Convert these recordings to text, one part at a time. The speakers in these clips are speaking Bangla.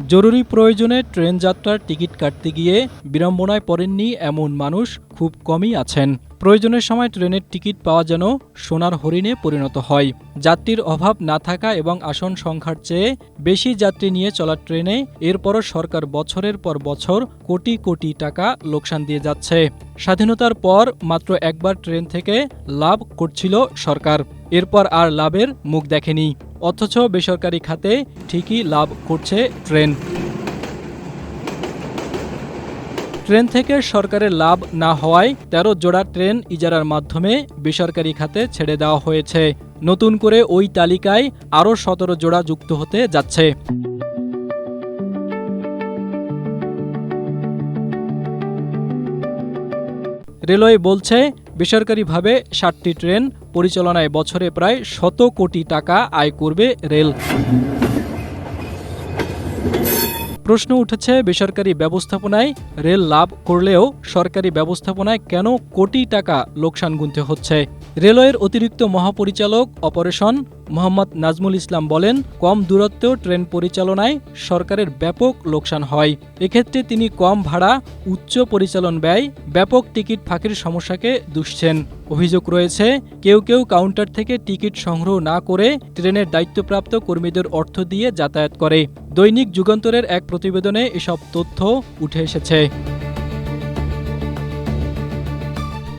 জরুরি প্রয়োজনে ট্রেন যাত্রার টিকিট কাটতে গিয়ে বিড়ম্বনায় পড়েননি এমন মানুষ খুব কমই আছেন। প্রয়োজনের সময় ট্রেনের টিকিট পাওয়া যেন সোনার হরিণে পরিণত হয়। যাত্রীর অভাব না থাকা এবং আসন সংখ্যার চেয়ে বেশি যাত্রী নিয়ে চলা ট্রেনে এরপরও সরকার বছরের পর বছর কোটি কোটি টাকা লোকসান দিয়ে যাচ্ছে। স্বাধীনতার পর মাত্র একবার ট্রেন থেকে লাভ করছিল সরকার, এরপর আর লাভের মুখ দেখেনি। অথচ বেসরকারি খাতে ঠিকই লাভ করছে ট্রেন। ট্রেন থেকে সরকারের লাভ না হওয়ায় ১৩ জোড়া ট্রেন ইজারার মাধ্যমে বেসরকারি খাতে ছেড়ে দেওয়া হয়েছে। নতুন করে ওই তালিকায় আরও ১৭ জোড়া যুক্ত হতে যাচ্ছে। রেলওয়ে বলছে, বেসরকারিভাবে ৭টি ট্রেন পরিচালনায় বছরে প্রায় ১০০ কোটি টাকা আয় করবে রেল। প্রশ্ন উঠেছে, বেসরকারি ব্যবস্থাপনায় রেল লাভ করলেও সরকারি ব্যবস্থাপনায় কেন কোটি টাকা লোকসান গুনতে হচ্ছে? রেলওয়ের অতিরিক্ত মহাপরিচালক অপারেশন মোহাম্মদ নাজমুল ইসলাম বলেন, কম দূরত্বেও ট্রেন পরিচালনায় সরকারের ব্যাপক লোকসান হয়। এক্ষেত্রে তিনি কম ভাড়া, উচ্চ পরিচালন ব্যয়, ব্যাপক টিকিট ফাঁকির সমস্যাকে দুষছেন। অভিযোগ রয়েছে, কেউ কেউ কাউন্টার থেকে টিকিট সংগ্রহ না করে ট্রেনের দায়িত্বপ্রাপ্ত কর্মীদের অর্থ দিয়ে যাতায়াত করে। দৈনিক যুগান্তরের এক প্রতিবেদনে এসব তথ্য উঠে এসেছে।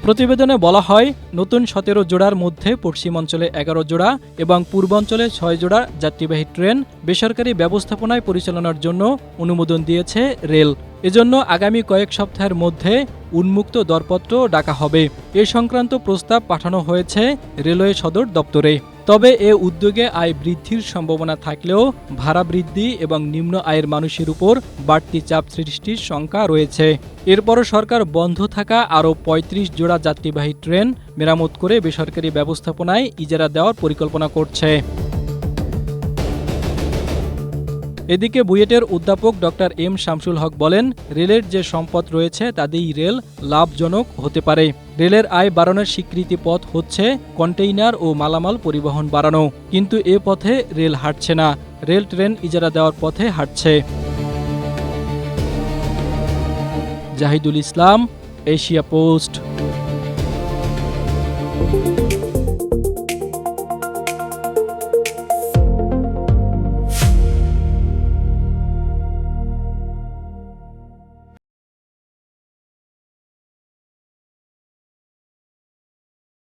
প্রতিবেদনে বলা হয়, নতুন ১৭ জোড়ার মধ্যে পশ্চিমাঞ্চলে ১১ জোড়া এবং পূর্বাঞ্চলে ৬ জোড়া যাত্রীবাহী ট্রেন বেসরকারি ব্যবস্থাপনায় পরিচালনার জন্য অনুমোদন দিয়েছে রেল। এজন্য আগামী কয়েক সপ্তাহের মধ্যে উন্মুক্ত দরপত্র ডাকা হবে। এ সংক্রান্ত প্রস্তাব পাঠানো হয়েছে রেলওয়ে সদর দপ্তরে। তবে এ উদ্যোগে আয় বৃদ্ধির সম্ভাবনা থাকলেও ভাড়া বৃদ্ধি এবং নিম্ন আয়ের মানুষের উপর বাড়তি চাপ সৃষ্টির শঙ্কা রয়েছে। এরপরও সরকার বন্ধ থাকা আরও ৩৫ জোড়া যাত্রীবাহী ট্রেন মেরামত করে বেসরকারি ব্যবস্থাপনায় ইজারা দেওয়ার পরিকল্পনা করছে। এদিকে বুয়েটের অধ্যাপক ডক্টর এম শামসুল হক বলেন, রেলের যে সম্পদ রয়েছে তাতেই রেল লাভজনক হতে পারে। রেলের আয় বাড়ানোর স্বীকৃতি পথ হচ্ছে কন্টেইনার ও মালামাল পরিবহন বাড়ানো, কিন্তু এ পথে রেল হাঁটছে না, রেল ট্রেন ইজারা দেওয়ার পথে হাঁটছে। জাহিদুল ইসলাম, এশিয়া পোস্ট।